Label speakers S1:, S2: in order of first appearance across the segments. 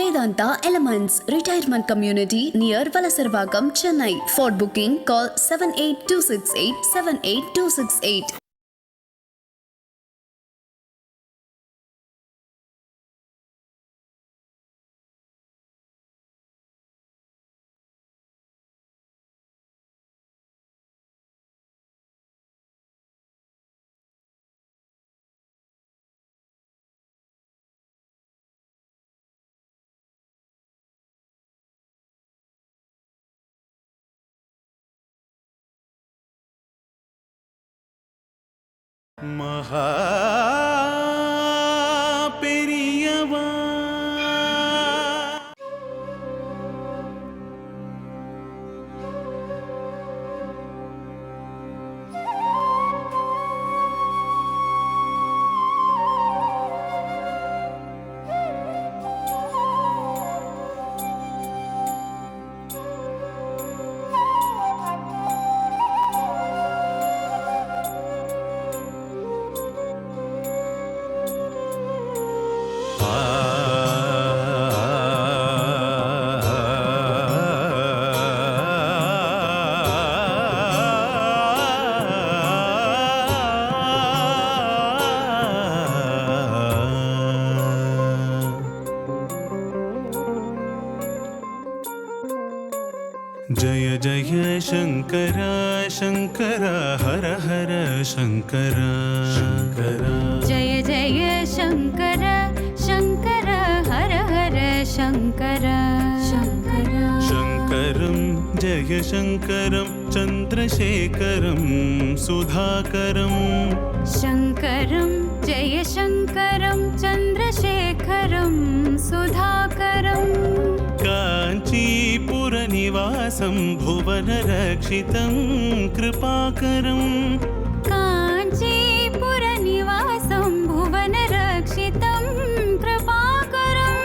S1: Vedanta Elements Retirement Community near Valasarvagam, Chennai. For booking, call 78268 78268.
S2: மகா பெரியவா जय जय शंकर शंकर हर हर शंकर शंकर
S3: जय जय शंकर शंकर हर हर शंकर शंकर
S2: शंकरं जय शंकरं चंद्रशेखरं सुधाकरं
S3: शंकरं जय शंकरं चंद्रशेखरं सुधाकरं
S2: काञ्चीपुरनिवासं भुवनरक्षितं कृपाकरं
S3: काञ्चीपुरनिवासं भुवनरक्षितं कृपाकरं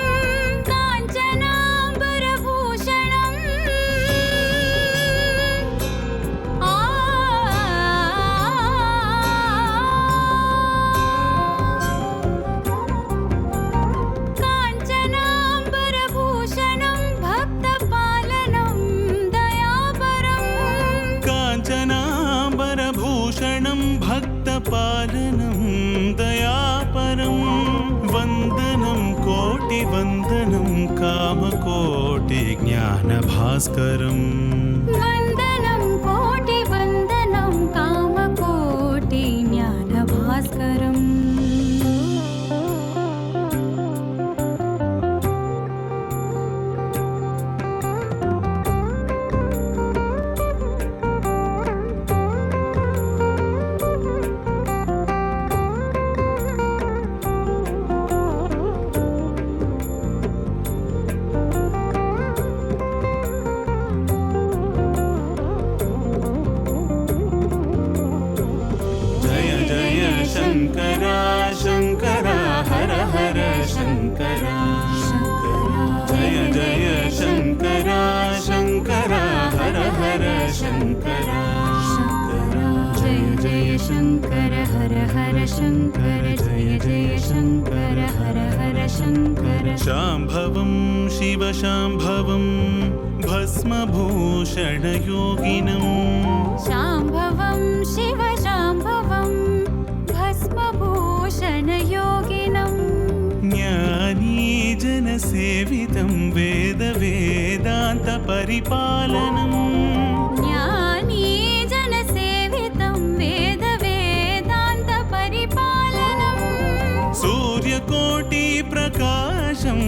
S3: काञ्चनाम्बरभूषणं
S2: भक्तपालनं दयापरं वन्दनं कोटिवन्दनं कामकोटिज्ञानभास्करं
S3: वन्दनं कोटिवन्दनं कामकोटिज्ञानभास्करम्
S2: शंकर शंकर हर हर शंकर जय जय शंकर शंकर हर हर शंकर
S3: जय जय शंकर हर हर शंकर जय जय शंकर हर हर शंकर
S2: शांभवं शिव शांभवं भस्मभूषणयोगिनं
S3: शांभवं शिव शांभवं भस्मभूषणयोगिनं
S2: ज्ञानीजनसेवितं वेदवेदान्तपरिपालनम्
S3: ज्ञानीजनसेवितं वेदवेदान्तपरिपालनं
S2: सूर्यकोटिप्रकाशं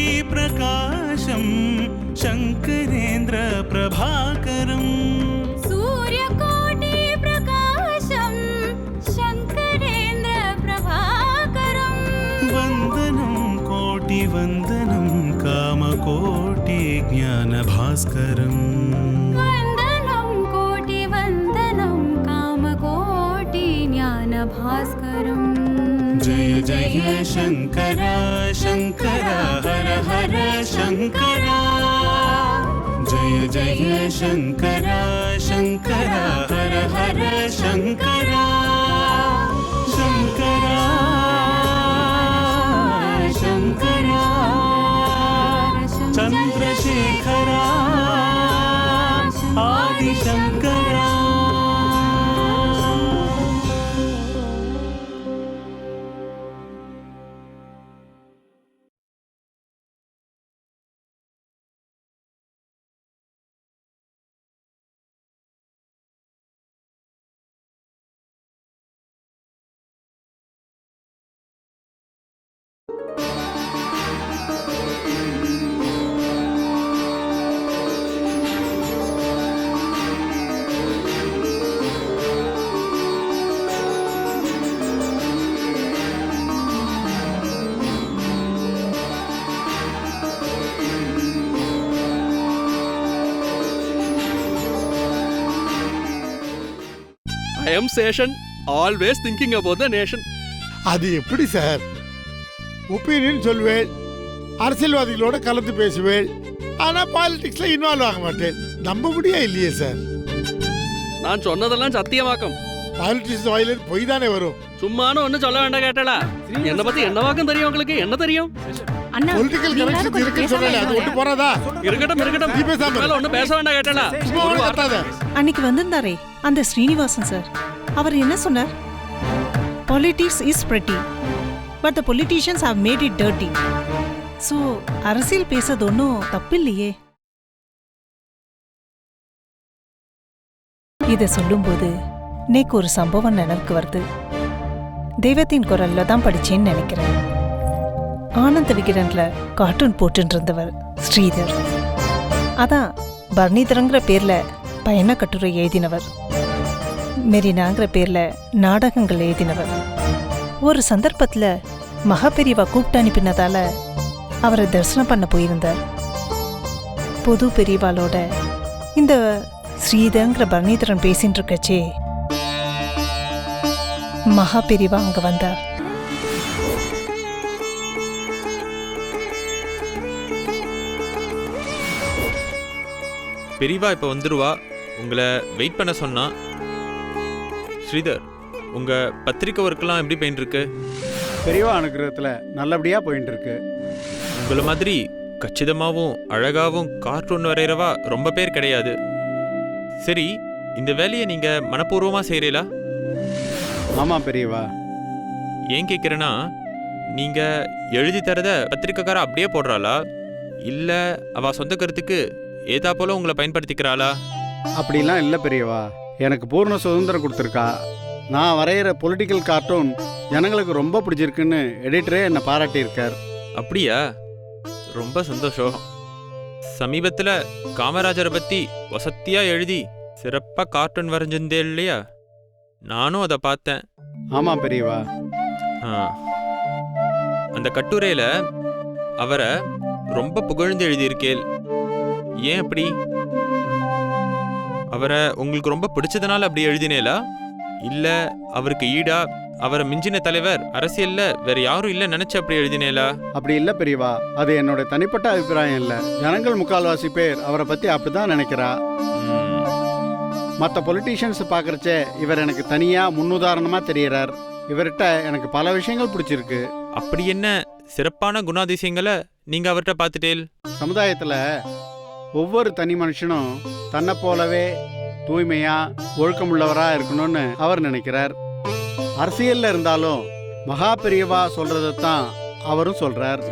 S2: सूर्यकोटिप्रकाशं शंकरेन्द्र प्रभाकरं
S3: सूर्यकोटिप्रकाशं शंकरेन्द्र प्रभाकरं
S2: वन्दनं कोटिवन्दनं कामकोटिज्ञानभास्करं
S3: वन्दनं कोटिवन्दनं कामकोटिज्ञानभास्करम्
S2: जय जय शंकर शंकर हर हर शंकर जय जय शङ्करा शङ्करा हर हर Shankara Shankara Shankara Chandrashekhara आदिशङ्करा
S4: I am Seshan, always thinking about the nation.
S5: அது எப்படி சார்? ஒப்பீனியன் சொல்வேள், அரசியல்வாதிகளோட கலந்து பேசுவேள், ஆனா பாலிடிக்ஸ்ல இன்வால்வ் ஆக மாட்டேன். நம்ப முடியா இல்லையே சார்?
S4: நான் சொன்னதெல்லாம் சத்தியமாக்கம்.
S5: பாலிடிக்ஸ் வாயிலிருந்து பொய் தானே வரும்.
S4: சும்மானு ஒன்னும் சொல்ல வேண்டாம் கேட்டலா. என்ன பத்தி என்னவாக்கம் தெரியும் உங்களுக்கு? என்ன தெரியும்?
S5: பொலிட்டிக்கல் கனெக்ஷன் இருக்குன்னு சொல்லல, அது ஒட்டு போறதா?
S4: இருக்கட்டும்.
S5: நீ பேசாம
S4: மேல ஒன்னும் பேச வேண்டாம் கேட்டலா.
S6: அன்னைக்கு வந்திருந்தாரே அந்த ஸ்ரீனிவாசன் சார், அவர் என்ன சொன்னார்? Politics is pretty, but the politicians have made it dirty. So அரசியல் பேசுறது ஒன்றும் தப்பில்லையே. இதை சொல்லும்போது நேக்கு ஒரு சம்பவம் நினைவுக்கு வருது. தெய்வத்தின் குரல்ல தான் படிச்சேன்னு நினைக்கிறேன். ஆனந்த விகடன்ல கார்ட்டூன் போட்டு இருந்தவர் ஸ்ரீதர். அதான் பர்ணிதரங்கிற பேர்ல பயண கட்டுரை எழுதினவர். மெரினாங்கிற பேர்ல நாடகங்கள் எழுதினவர். ஒரு சந்தர்ப்பத்துல மகாபெரிவா கூப்பிட்டு அனுப்பினதால அவரை தரிசனம் பண்ண போயிருந்தார். பொது பெரியவாளோட இந்த ஸ்ரீதங்கிற பர்ணிதரன் பேசிட்டு இருக்கச்சே மகாபெரிவா அங்க வந்தார்.
S7: பெரியவா இப்போ வந்துடுவா, உங்களை வெயிட் பண்ண சொன்னா. ஸ்ரீதர், உங்க பத்திரிக்கை ஒர்க்கெல்லாம் எப்படி போயிட்டு இருக்கு?
S8: பெரியவா அனுகிரகத்தில் நல்லபடியாக போயிட்டு இருக்கு.
S7: உங்களை மாதிரி கச்சிதமாகவும் அழகாகவும் கார்ட்டூன் வரைகிறவா ரொம்ப பேர் கிடையாது. சரி, இந்த வேலையை நீங்க மனப்பூர்வமாக செய்கிறீங்களா?
S8: ஆமாம் பெரியவா.
S7: ஏன் கேட்குறேன்னா, நீங்க எழுதி தரத பத்திரிக்கைக்கார அப்படியே போடுறாளா, இல்லை அவ சொந்த கருத்துக்கு ஏதா போல உங்களை பயன்படுத்திக்கிறாளா?
S8: அப்படிலாம் இல்லை பெரியவா. எனக்கு பூர்ண சுதந்திரம் கொடுத்துருக்கா. நான் வரைகிற பொலிட்டிக்கல் கார்ட்டூன் ஜனங்களுக்கு ரொம்ப பிடிச்சிருக்குன்னு எடிட்டரே என்னை பாராட்டியிருக்கார்.
S7: அப்படியா? ரொம்ப சந்தோஷம். சமீபத்தில் காமராஜரை பற்றி வசத்தியாக எழுதி சிறப்பாக கார்ட்டூன் வரைஞ்சிருந்தே இல்லையா? நானும் அதை பார்த்தேன்.
S8: ஆமாம் பெரியவா.
S7: அந்த கட்டுரையில் அவரை ரொம்ப புகழ்ந்து எழுதியிருக்கேள். ஏன் அப்படி? அவரை உங்களுக்கு ரொம்ப பிடிச்சதுனால அப்படி எழுதினேலா, இல்லை அவருக்கு ஈடா அவரை மிஞ்சின தலைவர் அரசியல்ல வேற யாரும் இல்லை நினைச்சு அப்படி எழுதினேலா?
S8: அப்படி இல்லை பெரியவா. அது என்னோட தனிப்பட்ட அபிப்பிராயம் இல்லை. ஜனங்கள் முக்கால்வாசி பேர் அவரை பற்றி அப்படிதான் நினைக்கிறா. மற்ற பொலிட்டீஷியன்ஸ் பார்க்குறச்சே இவர் எனக்கு தனியாக முன்னுதாரணமாக தெரியறார். இவர்கிட்ட எனக்கு பல விஷயங்கள் பிடிச்சிருக்கு.
S7: அப்படி என்ன சிறப்பான குணாதிசயங்களை நீங்கள் அவர்கிட்ட பார்த்துட்டேல்?
S8: சமுதாயத்தில் ஒவ்வொரு தனி மனுஷனும் தன்னை போலவே தூய்மையாக ஒழுக்கமுள்ளவராக இருக்கணும்னு அவர் நினைக்கிறார். அரசியலில் இருந்தாலும் மகா பெரியவா சொல்கிறதான் அவரும் சொல்கிறார்.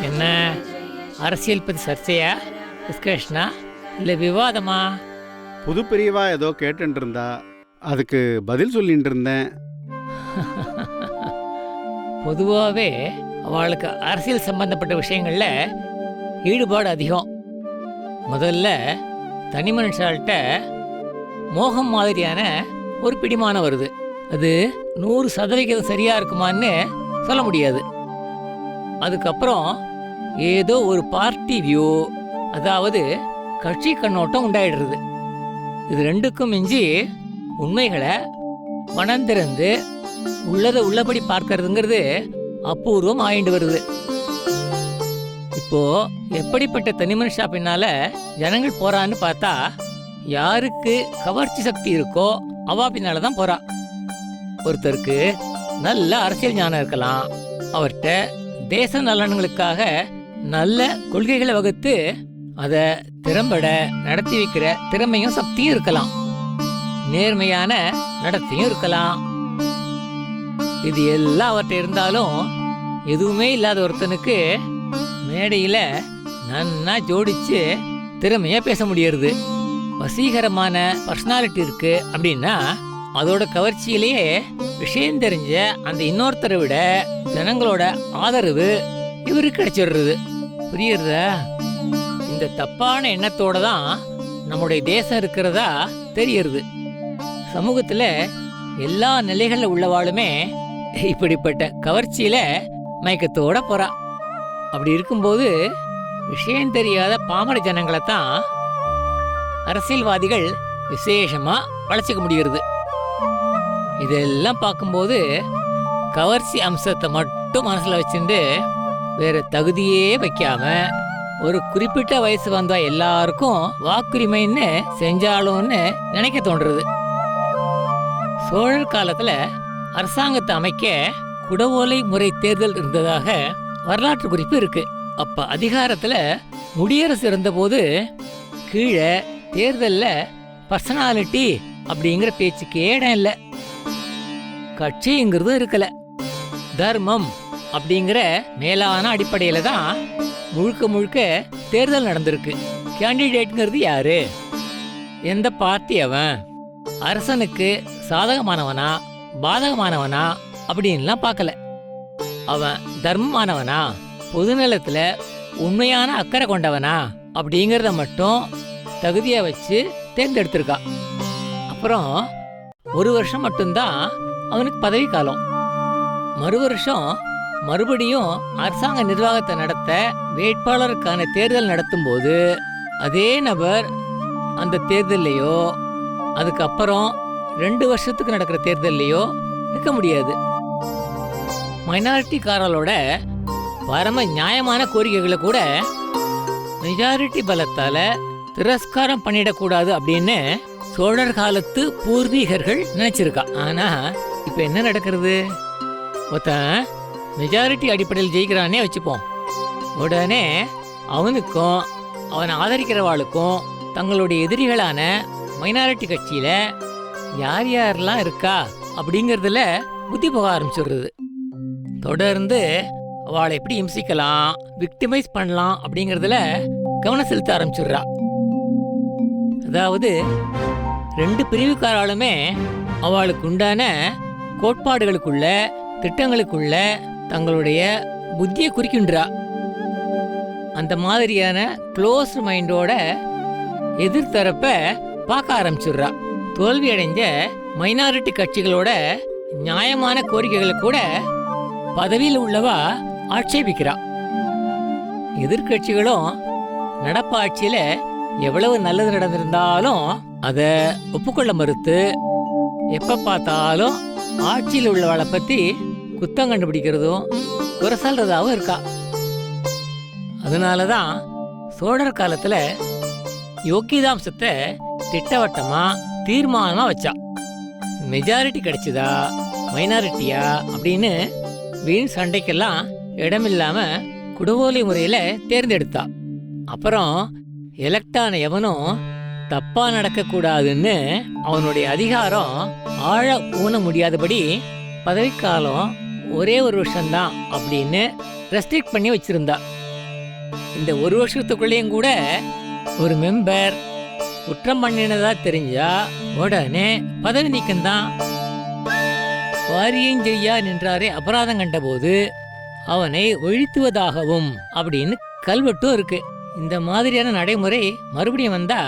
S9: என்ன அரசியல் பற்றி சர்ச்சையா, டிஸ்கஷனா, இல்லை விவாதமா?
S8: புது பெரியவா ஏதோ கேட்டுட்டு இருந்தா, அதுக்கு பதில் சொல்லிட்டு இருந்தேன்.
S9: பொதுவாகவே அவளுக்கு அரசியல் சம்பந்தப்பட்ட விஷயங்களில் ஈடுபாடு அதிகம். முதல்ல தனி மனுஷால்கிட்ட மோகம் மாதிரியான ஒரு பிடிமானம் வருது. அது 100% சரியாக இருக்குமான்னு சொல்ல முடியாது. அதுக்கப்புறம் ஏதோ ஒரு பார்ட்டி வியூ, அதாவது கட்சி கண்ணோட்டம் உண்டாயிடுறது. இது ரெண்டுக்கும் மிஞ்சி உண்மைகளை மனந்திறந்து உள்ளதை உள்ளபடி பார்க்கறதுங்கிறது அபூர்வம் ஆயிண்டு வருது. இப்போ எப்படிப்பட்ட தனிமனுஷா பின்னால ஜனங்கள் போறான்னு பார்த்தா யாருக்கு கவர்ச்சி சக்தி இருக்கோ அவா பின்னால தான் போறா. ஒருத்தருக்கு நல்ல அரசியல் ஞானம் இருக்கலாம், அவர்கிட்ட தேச நலன்களுக்காக நல்ல கொள்கைகளை வகுத்து அதை திறம்பட நடத்தி வைக்கிற திறமையும் சக்தியும் இருக்கலாம், நேர்மையான நடத்தையும் இருக்கலாம். இது எல்லாம் அவர்கிட்ட இருந்தாலும் எதுவுமே இல்லாத ஒருத்தனுக்கு மேடையில நன்னா ஜோடிச்சு திறமையா பேச முடியறது. வசீகரமான பர்சனாலிட்டி இருக்கு அப்படின்னா அதோட கவர்ச்சியிலேயே விஷயம் தெரிஞ்ச அந்த இன்னொருத்தரை விட ஜனங்களோட ஆதரவு இவருக்கு கிடைச்சிடுறது. புரியுறதா? இந்த தப்பான எண்ணத்தோட தான் நம்முடைய தேசம் இருக்கிறதா தெரியறது. சமூகத்துல எல்லா நிலைகள்ல உள்ளவாளுமே இப்படிப்பட்ட கவர்ச்சியில மயக்கத்தோட போறா. அப்படி இருக்கும்போது விஷயம் தெரியாத பாமர ஜனங்களை தான் அரசியல்வாதிகள் விசேஷமா வளர்ச்சிக்க முடிகிறது. இதெல்லாம் பார்க்கும்போது கவர்ச்சி அம்சத்தை மட்டும் மனசுல வச்சுட்டு வேற தகுதியே வைக்காம ஒரு குறிப்பிட்ட வயசு வந்தா எல்லாருக்கும் வாக்குரிமைன்னு செஞ்சாலும்னு நினைக்க தோன்றுறது. சோழர் காலத்துல அரசாங்கத்தை அமைக்க குடவோலை முறை தேர்தல் இருந்ததாக வரலாற்று குறிப்பு இருக்கு. அப்ப அதிகாரத்துல முடியரசு இருந்தபோது கீழே தேர்தல்ல பர்சனாலிட்டி அப்படிங்கிற பேச்சுக்கே இடம் இல்லை, கட்சிங்கிறதும் இருக்கல. தர்மம் அப்படிங்கிற மேலான அடிப்படையில தான் முழுக்க முழுக்க தேர்தல் நடந்திருக்கு. கேண்டிடேட்ங்கிறது யாரு, எந்த பார்ட்டி அவன், அரசனுக்கு சாதகமானவனா பாதகமானவனா அப்படின்லாம் பார்க்கல. அவன் தர்மமானவனா, பொதுநலத்துல உண்மையான அக்கறை கொண்டவனா அப்படிங்கிறத மட்டும் தகுதியா வச்சு தேர்ந்தெடுத்திருக்கா. அப்புறம் ஒரு வருஷம் மட்டும்தான் அவனுக்கு பதவி காலம். மறு வருஷம் மறுபடியும் அரசாங்க நிர்வாகத்தை நடத்த வேட்பாளருக்கான தேர்தல் நடத்தும் போது அதே நபர் அந்த தேர்தல்லையோ அதுக்கப்புறம் 2 வருஷத்துக்கு நடக்கிற தேர்தல்லையோ நிற்க முடியாது. மைனாரிட்டிக்காரர்களோட பரம நியாயமான கோரிக்கைகளை கூட மெஜாரிட்டி பலத்தால திரஸ்காரம் பண்ணிடக்கூடாது அப்படின்னு சோழர் காலத்து பூர்வீகர்கள் நினைச்சிருக்கா. ஆனா இப்ப என்ன நடக்கிறது? ஒருத்தன் மெஜாரிட்டி அடிப்படையில் ஜெயிக்கிறானே வச்சுப்போம், உடனே அவனுக்கும் அவனை ஆதரிக்கிறவாளுக்கும் தங்களுடைய எதிரிகளான மைனாரிட்டி கட்சியில யார் யாரெல்லாம் இருக்கா அப்படிங்கறதுல புத்தி போக ஆரம்பிச்சுடுறது. தொடர்ந்து அவளை எப்படி இம்சிக்கலாம், விக்டிமைஸ் பண்ணலாம் அப்படிங்கறதுல கவனம் செலுத்த ஆரம்பிச்சுடுறா. அதாவது 2 பிரிவுக்காராலுமே அவளுக்கு உண்டான கோட்பாடுகளுக்குள்ள திட்டங்களுக்குள்ள தங்களுடைய புத்தியை குறிக்கின்றா. அந்த மாதிரியான க்ளோஸ் மைண்டோட எதிர்த்தரப்ப பார்க்க ஆரம்பிச்சுடுறா. தோல்வி அடைஞ்ச மைனாரிட்டி கட்சிகளோட நியாயமான கோரிக்கைகளை கூட பதவியில் உள்ளவா ஆட்சேபிக்கிறா. எதிர்கட்சிகளும் நடப்பாட்சியில எவ்வளவு நல்லது நடந்திருந்தாலும் அத ஒப்புக்கொள்ள மறுத்து எப்ப பார்த்தாலும் ஆட்சியில் உள்ளவளை பத்தி குத்தம் கண்டுபிடிக்கிறதும் குறை சொல்றதாவும் இருக்கா. அதனாலதான் சோழர் காலத்துல யோக்கியதாம்சத்தை திட்டவட்டமா தீர்மானமா வச்சா. மெஜாரிட்டி கிடைச்சதா மைனாரிட்டியா அப்படின்னு வீண் சண்டைக்கெல்லாம் இடமில்லாம குடவோலை முறையில தேர்ந்தெடுத்தா. அப்புறம் எலக்டான எவனும் தப்பா நடக்க கூடாதுன்னு அவனுடைய அதிகாரம் ஆழ ஊன முடியாதபடி பதவிக்காலம் ஒரே 1 வருஷம்தான் அப்படின்னு ரெஸ்ட்ரிக்ட் பண்ணி வச்சிருந்தா. இந்த 1 வருஷத்துக்குள்ளேயும் கூட ஒரு மெம்பர் குற்றம் பண்ணினதா தெரிஞ்சா உடனே பதவி நீக்கம்தான். வாரியம் செய்யா நின்றாரே அபராதம் கண்டபோது அவனை ஒழித்துவதாகவும் அப்படின்னு கல்வெட்டும் இருக்கு. இந்த மாதிரியான நடைமுறை மறுபடியும் வந்தா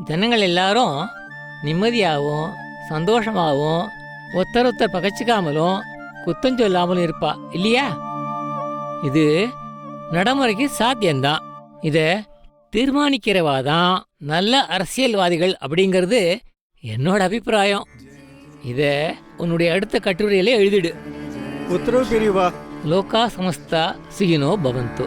S9: ஜனங்கள் எல்லாரும் நிம்மதியாகவும் சந்தோஷமாகவும் ஒருத்தர் பகச்சிக்காமலும் குத்தம் சொல்லாமலும் இருப்பா இல்லையா? இது நடைமுறைக்கு சாத்தியம்தான். இத தீர்மானிக்கிறவாதான் நல்ல அரசியல்வாதிகள் அப்படிங்கிறது என்னோட அபிப்பிராயம். இத உன்னுடைய அடுத்த கட்டுரையிலே எழுதிடு.
S8: உத்தரவு பெரியவா.
S9: லோகா சமஸ்தா சுகினோ பவந்து.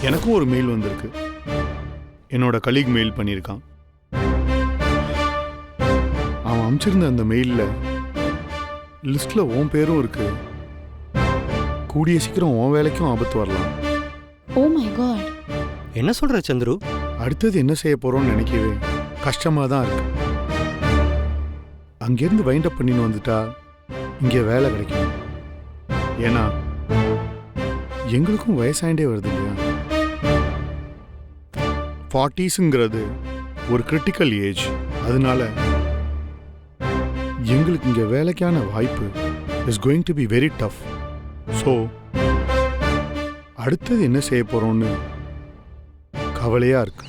S10: எனக்கும் ஒரு மெயில் வந்திருக்கு. என்னோட கலீக் மெயில் பண்ணியிருக்கான். அவன் அனுப்பிச்சிருந்த அந்த மெயிலில் லிஸ்ட்டில் உன் பேரும் இருக்கு. கூடிய சீக்கிரம் உன் வேலைக்கும் ஆபத்து வரலாம்.
S3: Oh my god.
S4: என்ன சொல்ற சந்துரு?
S10: அடுத்தது என்ன செய்ய போகிறோன்னு நினைக்கவே கஷ்டமாக தான் இருக்கு. அங்கேருந்து வைண்ட் அப் பண்ணின்னு வந்துட்டா இங்கே வேலை கிடைக்கும். ஏன்னா எங்களுக்கும் வயசாயிண்டே வருது இல்லையா? 40s ஒரு கிரிட்டிக்கல் ஏஜ். அதனால எங்களுக்கு இங்கே வேலைக்கான வாய்ப்பு is going to be very tough. So அடுத்தது என்ன செய்ய போகிறோன்னு கவலையாக இருக்கு.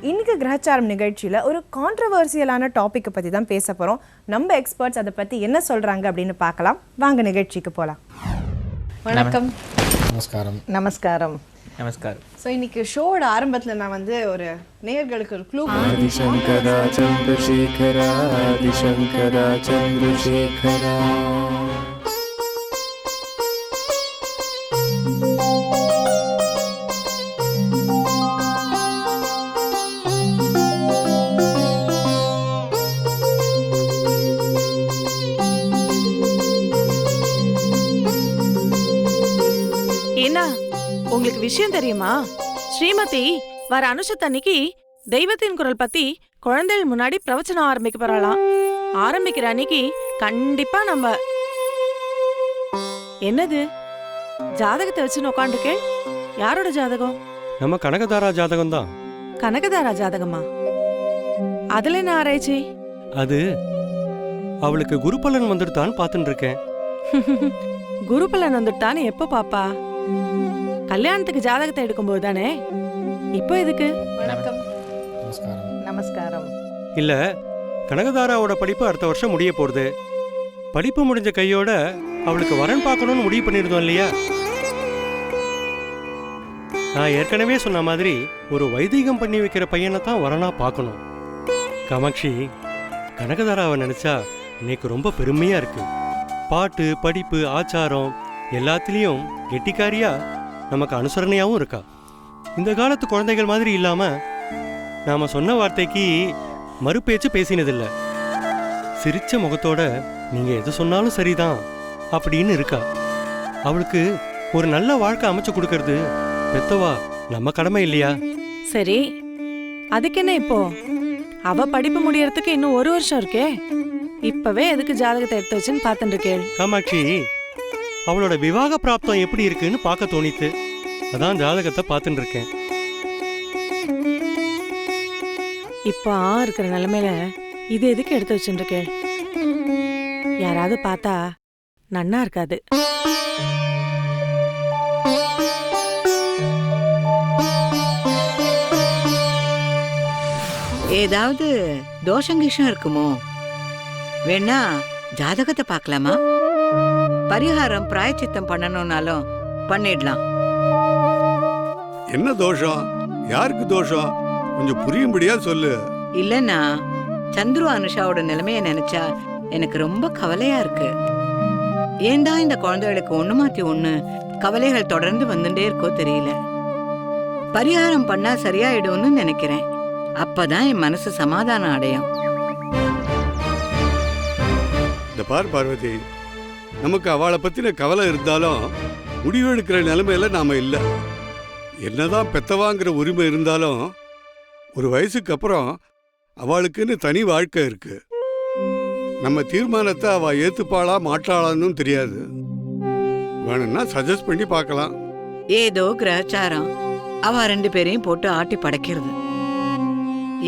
S11: இன்னைக்கு கிரகச்சாரம் நிகழ்ச்சியில் ஒரு கான்ட்ரவர்சியலான டாப்பிக்கை பற்றி தான் பேச போகிறோம். நம்ம எக்ஸ்பர்ட்ஸ் அதை பற்றி என்ன சொல்கிறாங்க அப்படின்னு பார்க்கலாம். வாங்க நிகழ்ச்சிக்கு போகலாம். வணக்கம்.
S12: நமஸ்காரம்.
S11: நமஸ்காரம்.
S12: நமஸ்காரம்.
S11: ஸோ இன்னைக்கு ஷோட ஆரம்பத்தில் நான் வந்து ஒரு நேயர்களுக்கு ஒரு க்ளூ.
S2: ஆதிசங்கரா சந்திரசேகரா, ஆதிசங்கரா சந்திரசேகரா.
S6: ஏன்னா உங்களுக்கு விஷயம் தெரியுமா? ஸ்ரீமதி வர அனுஷத்தன்னைக்கு தெய்வத்தின் குரல் பத்தி குழந்தைகள் முன்னாடி பிரவச்சனம் ஆரம்பிக்க போறாளாம். ஆரம்பிக்கிற அன்னைக்கு கண்டிப்பா நம்ம என்னது ஜாதகத்தை வச்சு உட்காந்துருக்கேன். யாரோட ஜாதகம்?
S4: நம்ம கனகதாரா ஜாதகம் தான்.
S6: கனகதாரா ஜாதகமா? அதுல என்ன ஆராய்ச்சி?
S4: அது அவளுக்கு குருபலன் வந்துட்டான்னு பார்த்துட்டு இருக்கேன்.
S6: குருபலன் வந்துட்டான்னு எப்ப பாப்பா? கல்யாணத்துக்கு ஜாதகத்தை எடுக்கும்போது தானே. இப்போ எதுக்கு?
S11: வணக்கம்.
S12: நமஸ்காரம்.
S11: நமஸ்காரம்.
S4: இல்ல, கனகதாராவோட படிப்பு அடுத்த வருஷம் முடிய போறது. படிப்பு முடிஞ்ச கையோட அவளுக்கு வரன் பார்க்கணும்னு முடிவு பண்ணிருந்தோம் இல்லையா? நான் ஏற்கனவே சொன்ன மாதிரி ஒரு வைதீகம் பண்ணி வைக்கிற பையனை தான் வரனா பார்க்கணும். காமாட்சி, கனகதாராவை நினைச்சா இன்னைக்கு ரொம்ப பெருமையா இருக்கு. பாட்டு, படிப்பு, ஆச்சாரம் எல்லாத்துலேயும் கெட்டிக்காரியா நமக்கு அனுசரணையாகவும் இருக்கா. இந்த காலத்து குழந்தைகள் மாதிரி இல்லாம நாம சொன்ன வார்த்தைக்கு மறுபேச்சு பேசினதில்லை. சிரிச்ச முகத்தோட நீங்க எது சொன்னாலும் சரிதான் அப்படின்னு இருக்கா. அவளுக்கு ஒரு நல்ல வாழ்க்கை அமைச்சு கொடுக்கறது பெத்தவா நம்ம கடமை இல்லையா?
S6: சரி, அதுக்கு என்ன இப்போ? அவ படிப்பு முடியறதுக்கு இன்னும் ஒரு வருஷம் இருக்கே. இப்பவே எதுக்கு ஜாதகத்தை எடுத்து வச்சுன்னு பார்த்துட்டு இருக்கேன்.
S4: காமாட்சி, அவளோட விவாக பிராப்தம் எப்படி இருக்குன்னு பார்க்க தோணித்து. அதான் ஜாதகத்தை பார்த்துட்டு இருக்கேன்.
S6: இப்ப இருக்கிற நிலைமையில இது எதுக்கு எடுத்து வச்சுட்டு இருக்கேன்? யாராவது பார்த்தா நன்னா இருக்காது.
S13: ஏதாவது தோஷங்கிஷம் இருக்குமோ? வேணா ஜாதகத்தை பார்க்கலாமா? பரிகாரம் பிராயச்சித்தம் பண்ணணும்னாலும் பண்ணிடலாம்.
S5: என்ன தோஷம்? யாருக்கு தோஷம்? கொஞ்சம் புரியும்படியா சொல்லு.
S13: இல்லன்னா சந்துரு அனுஷாவோட நிலைமைய நினைச்சா எனக்கு ரொம்ப கவலையா இருக்கு. ஏண்டா இந்த குழந்தைகளுக்கு ஒண்ணு மாத்தி ஒண்ணு கவலைகள் தொடர்ந்து வந்துட்டே இருக்கோ தெரியல. பரிகாரம் பண்ணா சரியாயிடும்னு நினைக்கிறேன். அப்பதான் என் மனசு சமாதானம் அடையும்.
S5: இந்த பார் பார்வதி, நமக்கு அவளை பத்தின கவலை இருந்தாலும் முடிவெடுக்கிற நிலைமையில நாம இல்லை. என்னதான் பெத்தவாங்கிற உரிமை இருந்தாலும் ஒரு வயசுக்கு அப்புறம் அவளுக்குன்னு தனி வாழ்க்கை இருக்கு. நம்ம தீர்மானத்தை அவ ஏத்துப்பாளா மாட்டாளான்னு தெரியாது. வேணும்னா சஜஸ்ட் பண்ணி பார்க்கலாம்.
S13: ஏதோ கிரகச்சாரம் அவ ரெண்டு பேரையும் போட்டு ஆட்டி படைக்கிறது.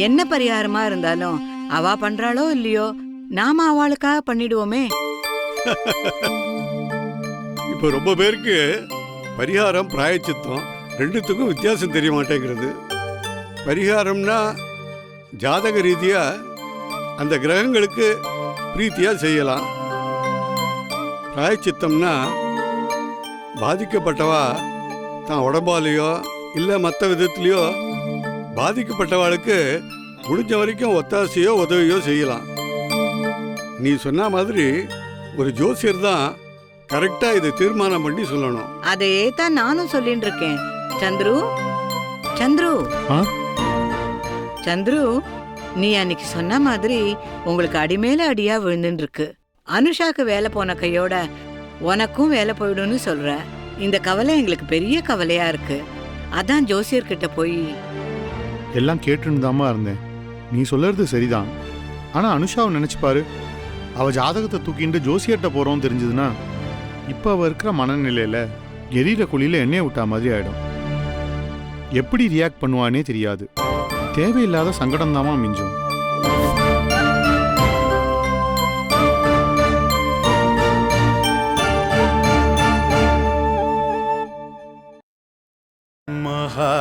S13: என்ன பரிகாரமா இருந்தாலும் அவ பண்றாளோ இல்லையோ, நாம அவளுக்காக பண்ணிடுவோமே.
S5: இப்ப ரொம்ப பேருக்கு பரிகாரம் பிராயச்சித்தம் ரெண்டுத்துக்கும் வித்தியாசம் தெரிய மாட்டேங்கிறது. பரிகாரம்னா ஜாதக ரீதியா அந்த கிரகங்களுக்கு பிரீத்தியா செய்யலாம். பிராயச்சித்தம்னா பாதிக்கப்பட்டவா தான் உடம்பாலேயோ இல்லை மற்ற விதத்துலேயோ பாதிக்கப்பட்டவாளுக்கு முடிஞ்ச வரைக்கும் ஒத்தாசையோ உதவியோ செய்யலாம். நீ சொன்ன மாதிரி ஒரு ஜோசியர் தான் கரெக்டா இதை தீர்மானம் பண்ணி சொல்லணும்.
S13: அதையே தான் நானும் சொல்லிட்டு இருக்கேன். சந்துரு, சந்துரு,
S10: ஆ?
S13: சந்துரு, நீ அன்னைக்கு சொன்ன மாதிரி உங்களுக்கு அடிமேல அடியா விழுந்துட்டு இருக்கு. அனுஷாக்கு வேலை போன கையோட உனக்கும் வேலை போயிடும்னு சொல்ற. இந்த கவலை எங்களுக்கு பெரிய கவலையா இருக்கு. அதான் ஜோசியர்கிட்ட போய்
S10: எல்லாம் கேட்டுன்னு தாம்மா இருந்தேன். நீ சொல்றது சரிதான். ஆனா அனுஷாவை நினைச்சு பாரு. அவ ஜாதகத்தை தூக்கிட்டு ஜோசியர்கிட்ட போறோம் தெரிஞ்சதுன்னா இப்ப அவ இருக்கிற மனநிலையில எரியிற குழியில எண்ணெயை விட்டா மாதிரி ஆயிடும். எப்படி ரியாக்ட் பண்ணுவானே தெரியாது. தேவையில்லாத சங்கடம் தாமா மிஞ்சும்.
S2: மகா